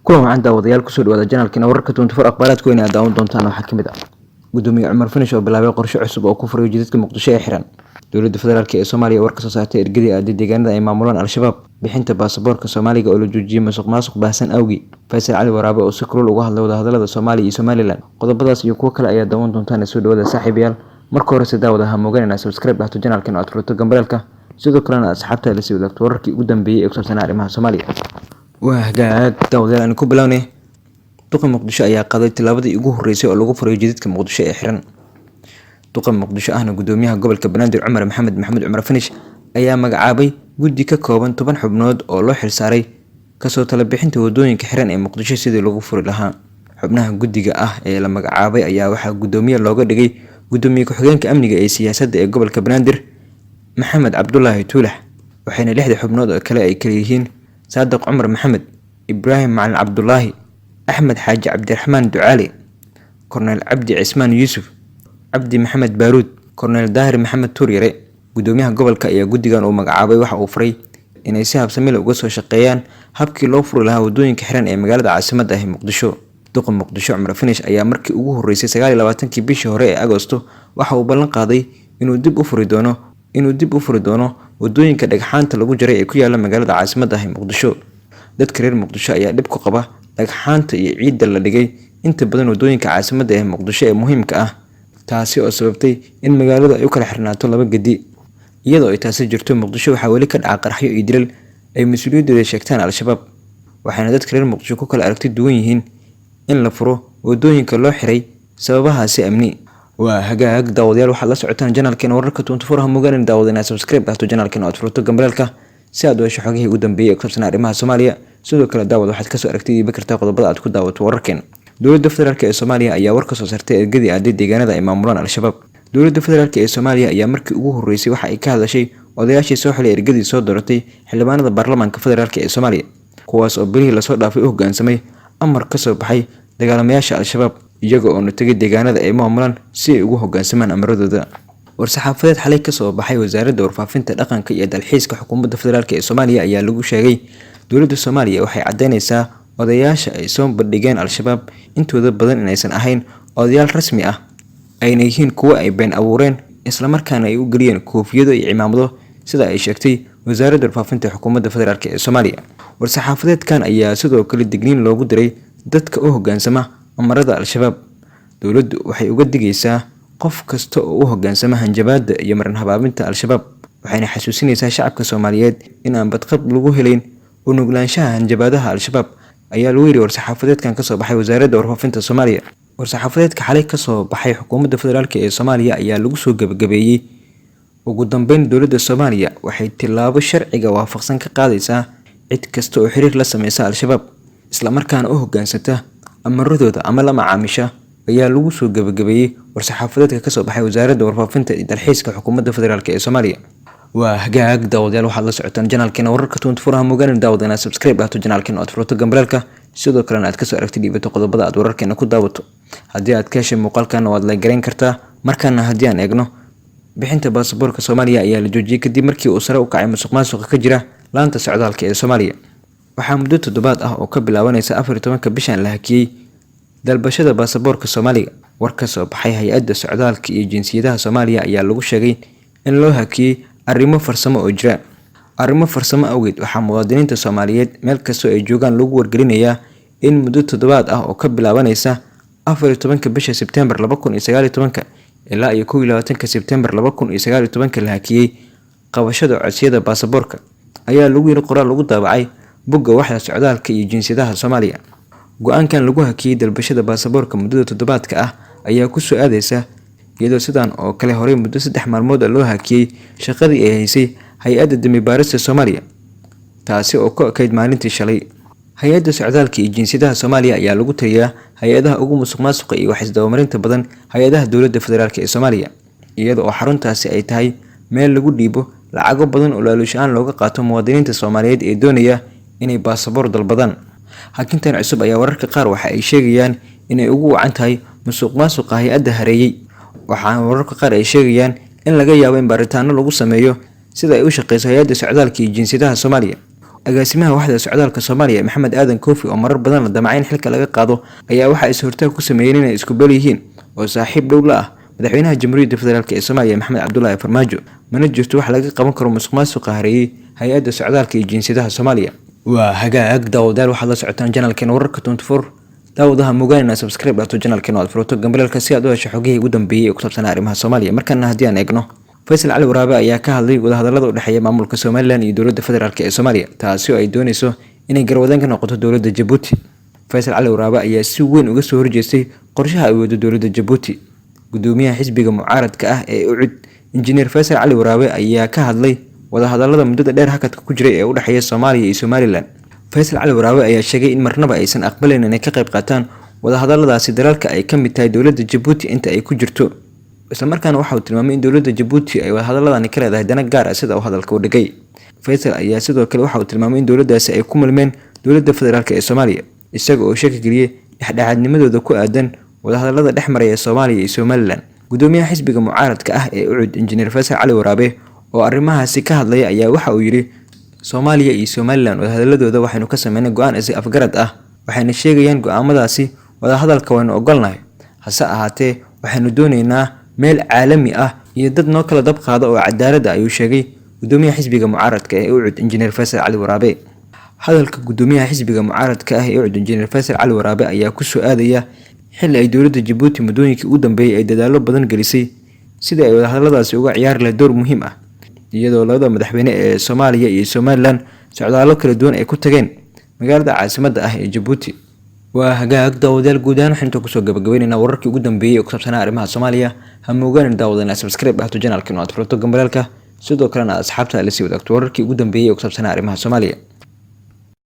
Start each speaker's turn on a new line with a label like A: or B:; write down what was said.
A: kulan waxaan daawadayaal kusoo dhawaada janaalkiina wararka 24 akhbaaraadka weyn ee daawan doontaan waxaa kamid ah gudoomiye Cumar Finish oo bilaabay qorshe cusub oo ku furayo jidadka Muqdisho ee xiran dowladda federaalka ee Soomaaliya warka soo saartay ergadii aad deegaanada ay maamulaan al-shabaab bixinta baasaboorka Soomaaliga oo la joojiyay musuqmaasuq baahsan awgi Faysal Cali Waraabe oo si kulul uga hadlay wadahadalada Soomaaliya iyo Somaliland qodobadaas iyo kuwa kale ayaa daawan doontaan soo dhawaada saaxiibayaal marka hore si daawada ha mooganina subscribe dhahto janaalkiina aad furto gambarelka sidoo kalena asxaabta la sii wadaagto wararkii ugu dambeeyay ee ku saabsan arrimaha Soomaaliya hagaag daawadayaal aan ku bilawnay duqa Muqdisho ayaa qaaday tilaabadii ugu horeysay oo lagu furayo jidadka Muqdisho ee xiran duqa Muqdisho ahna gudoomiyaha gobolka Banaadir Cumar Maxamed Cumar Finish ayaa magacaabay guddi ka kooban 10 xubnood oo loo xilsaaray kasoo tala bixinta wadooyinka xiran ee Muqdisho sidii lagu furi lahaa xubnaha guddiga ah ee la magacaabay ayaa waxaa gudoomiye looga dhigay gudoomiye ku-xigeenka amniga ee siyaasadda ee gobolka Banaadir Maxamed Cabdullaahi Tuulax waxayna 6 xubnood oo kale ay kala yihiin Saadiq Cumar Maxamed Ibrahim Macalin Cabdullaahi أحمد حاج عبد الرحمن دعالي كورنيل عبد عثمان يوسف عبد محمد بارود كورنيل داهر محمد توريري gudoomiyaha gobolka ayaa guddigan uu magacaabay waxa uu furay inay si habsami leh uga soo shaqeeyaan habkii loo furi lahaa wadooyinka xiran ee magaalada caasimadda ah Muqdisho duqa Muqdisho Cumar Finish ayaa markii ugu horeysay 29 bishii hore ee Agoosto waxa uu ballan qaaday inuu dib u furi doono wadooyinka dhagxaanta lagu jaray ee ku yaala magaalada caasimadda ah Muqdisho dadka reer Muqdisho ayaa dhib ku qaba dhagxaanta iyo ciidda la dhigay inta badan wadooyinka caasimadda ee Muqdisho ee muhiimka ah taasi oo sababtay in magaalada ay u kala xirnaato laba gadi iyadoo ay taasi jirto Muqdisho waxa wali ka dhaca qaraxyo iyo dilal ay mas'uuliyadooda sheegtaan al-shabaab waxaana dadka reer Muqdisho ku kala aragti duwan yihiin in la furo wadooyinka loo xiray sababahaasi amni hagaag daawadayaal waxaad la socotaan janaalkeena wararka 24 ha moogaan daawadana subscribe dhahto janaalkeena aad furto gambarelka si aad u hesho xogihii ugu dambeeyay ee ku saabsan arrimaha Soomaaliya sidoo kale daawada waxaad ka soo aragtay kartaa qodobada aad ku daawato wararkeen dowladda federaalka ee Soomaaliya ayaa war ka soo saartay ergadii aad deegaanada ay maamulaan al-shabaab dowladda federaalka ee Soomaaliya ayaa markii ugu horeysay waxa ay ka hadashay odayaashii soo xilay ergadii soo dooratay xildhibaanada baarlamaanka federaalka ee Soomaaliya kuwaas oo bilihii la soo dhaafay u hoggaansamay amar ka soo baxay dagaalamayaasha al-shabaab iyaga oo tagay deegaanada ay maamulaan si ay ugu hoggaansamaan amaradooda war-saxaafadeed xalay ka soo baxay wasaaradda warfaafinta dhaqanka iyo dalxiiska xukuumadda federaalka ee Soomaaliya ayaa lagu sheegay dowladda Soomaaliya waxay cadeynaysaa odayaasha ay soo bandhigeen al-shabaab intooda badan inaysan ahayn odayaal rasmi ah ayna yihiin kuwa ay been abuureen isla markaana ay u galiyeen koofiyado iyo cimaamado sida ay sheegtay wasaaradda warfaafinta xukuumadda federaalka ee Soomaaliya war-saxaafadeedkan ayaa sidoo kale digniin loogu diray dadka u hoggaansama amarada al-shabaab dowladdu waxay uga digaysaa qof kasta oo u hoggaansama hanjabaadda iyo marin habaabinta al-shabaab waxayna xasuusinaysaa shacabka Soomaaliyeed in aan badqab lagu helayn unuglaanshaha hanjabaadaha al-shabaab ayaa lagu yiri war-saxaafadeedkan ka soo baxay wasaaradda warfaafinta Soomaaliya war-saxaafadeedka xalay ka soo baxay xukuumadda federaalka ee Soomaaliya ayaa lagu soo gabagabeeyay ugu dambeyn dowladda Soomaaliya waxay tilaabo sharciga waafaqsan ka qaadaysaa cid kasta oo xiriir la sameeysa al-shabaab isla markaana u hoggaansata amaradooda ama la macaamisha ayaa lagu soo gabagabeeyay war-saxaafadeedka ka soo baxay wasaaradda warfaafinta iyo dalxiiska xukuumadda federaalka ee Soomaaliya hagaag daawadayaal waxaad la socotaan janaalkeena wararka 24 ha moogaan daawadana subscribe dhahto janaalkeena aad furto gambarelka sidoo kalena aad ka soo aragtid dhibato qodobada aad wararkeena ku daawato haddii aad ka heshay muuqaalkan waad la garan kartaa markaana haddii aan eegno bixinta baasaboorka Soomaaliya ayaa la joojiyay kadib markii uu sare u kacay musuqmaasuqa ka jira laanta socdaalka ee Soomaaliya waxaa muddo toddobaad ah oo ka bilaabanaysa 14 bishan la hakiyay dalbashada baasaboorka Soomaaliga war ka soo baxay hay'adda socdaalka iyo jinsiyadaha Soomaaliya ayaa lagu sheegay in loo hakiyay arrimo farsamo oo jira arrimo farsamo awgeed waxaa muwaadiniinta Soomaaliyeed meel kasta ay joogaan lagu wargelinayaa in muddo toddobaad ah oo ka bilaabanaysa 14 bisha September 2019 ilaa 21 September 2019 la hakiyay qabashada codsiyada baasaboorka ayaa lagu yiri qoraal lagu daabacay bogga waxda socdaalka iyo jinsiyadaha Soomaaliya go'aankan lagu hakiyay dalbashada baasaboorka muddada toddobaadka ah ayaa ku soo aadaysa iyadoo sidaan oo kale horey muddo 3 maalmood loo hakiyay shaqadii ay haysay hay'adda dami baarista Soomaaliya taasi oo ka kayd maalintii shalay hay'adda socdaalka iyo jinsiyadaha Soomaaliya ayaa lagu tiriyaa hay'adaha ugu musuqmaasuqa iyo wax isdabamarinta badan hay'adaha dowladda federaalka ee Soomaaliya iyadoo oo xaruntaasi ay tahay meel lagu dhiibo lacago badan oo laaluushaan looga qaato muwaadiniinta Soomaaliyeed ee doonaya inay baasaboor dalbadaan hakintan cusub ayaa wararka qaar waxa ay sheegayaan inay ugu wacan tahay musuqmaasuqa hay'adda hareeyay waxaan wararka qaar ay sheegayaan in laga yaabo in baaritaano lagu sameeyo sida ay u shaqeyso hay'adda socdaalka iyo jinsiyadaha Soomaaliya agaasimaha waxda socdaalka Soomaaliya Maxamed Aadan Koofi oo marar badan la damacay in xilka laga qaado ayaa waxa ay suurtagal ku sameeyeen inay isku bal yihiin oo saaxiib dhow la ah madaxweynaha Jamhuuriyadda Federaalka ee Soomaaliya Maxamed Cabdullaahi Farmaajo mana jirto wax laga qaban karo musuqmaasuqa hareeyay hay'adda socdaalka iyo jinsiyadaha Soomaaliya. waa hagaag daawadayaal waxaad la socotaan channelkeena wararka 24 daawadaha mugaanina subscribe to channelkeena aad furto gambalelka si aad u hesho xogihii ugu dambeeyay ee ku saabsan arrimaha Soomaaliya. markana haddii aan eegno Faysal Cali Waraabe ayaa ka hadlay wadahadallada u dhaxeeya maamulka Somaliland iyo dowladda federaalka ee Soomaaliya taasi oo ay doonayso inay garwadaan ka noqoto dowladda Djibouti. Faysal Cali Waraabe ayaa si weyn uga soo horjeestay qorshaha ay wado dowladda Djibouti. gudoomiyaha xisbiga mucaaradka ah ee UCID Engineer Faysal Cali Waraabe ayaa ka hadlay wadahadallada muddada dheer hakadka ku jiray ee u dhaxeeya Soomaaliya iyo Somaliland. Faysal Cali Waraabe ayaa sheegay in marnaba aysan aqbalin inay ka qayb qaataan wadahadalladaasi dalalka ay ka mid tahay dowladda Djibouti inta ay ku jirto. isla markaana waxa uu tilmaamay in dowladda Djibouti ay wadahadalladani ka leedahay dana gaar ah sida uu hadalka u dhigay. Faysal ayaa sidoo kale waxa uu tilmaamay in dowladdaasi ay ku milmeen dowladda federaalka ee Soomaaliya isaga oo shaki geliyay dhexdhexaadnimadooda ku aadan wadahadallada dhex maraya Soomaaliya iyo Somaliland. gudoomiyaha xisbiga mucaaradka ah ee UCID Engineer Faysal Cali Waraabe oo arrimahaasi ka hadlaya ayaa waxa uu yiri Soomaaliya iyo Somaliland wadahadalladooda waxaynu ka sameynay go'aan is afgarad ah waxayna sheegayaan go'aamadaasi wadahadalka waynu ogolnahay hase ahaatee waxaynu doonaynaa meel caalami ah iyo dad noo kala dab qaado oo cadaalad ah ayuu sheegay gudoomiyaha xisbiga mucaaradka ee UCID Engineer Faysal Cali Waraabe. hadalka gudoomiyaha xisbiga mucaaradka ah ee UCID Engineer Faysal Cali Waraabe ayaa ku soo aadaya xilli ay dowladda Djibouti muddooyinkii ugu dambeeyay ay dadaalo badan gelisay sidii ay wadahadalladaasi uga ciyaari lahayd door muhiim ah iyadoo labada madaxweyne ee Soomaaliya iyo Somaliland socdaallo kala duwan ay ku tageen magaalada caasimadda ah ee Djibouti. waa hagaag daawadayaal guud ahaan waxaan ku soo gabagabeynaa wararkii ugu dambeeyay ee ku saabsan arrimaha Soomaaliya ha moogaan daawadana subscribe to channelkeena aad furto gambalelka sidoo kalena asxaabta la sii wadaagto wararkii ugu dambeeyay ee ku saabsan arrimaha Soomaaliya.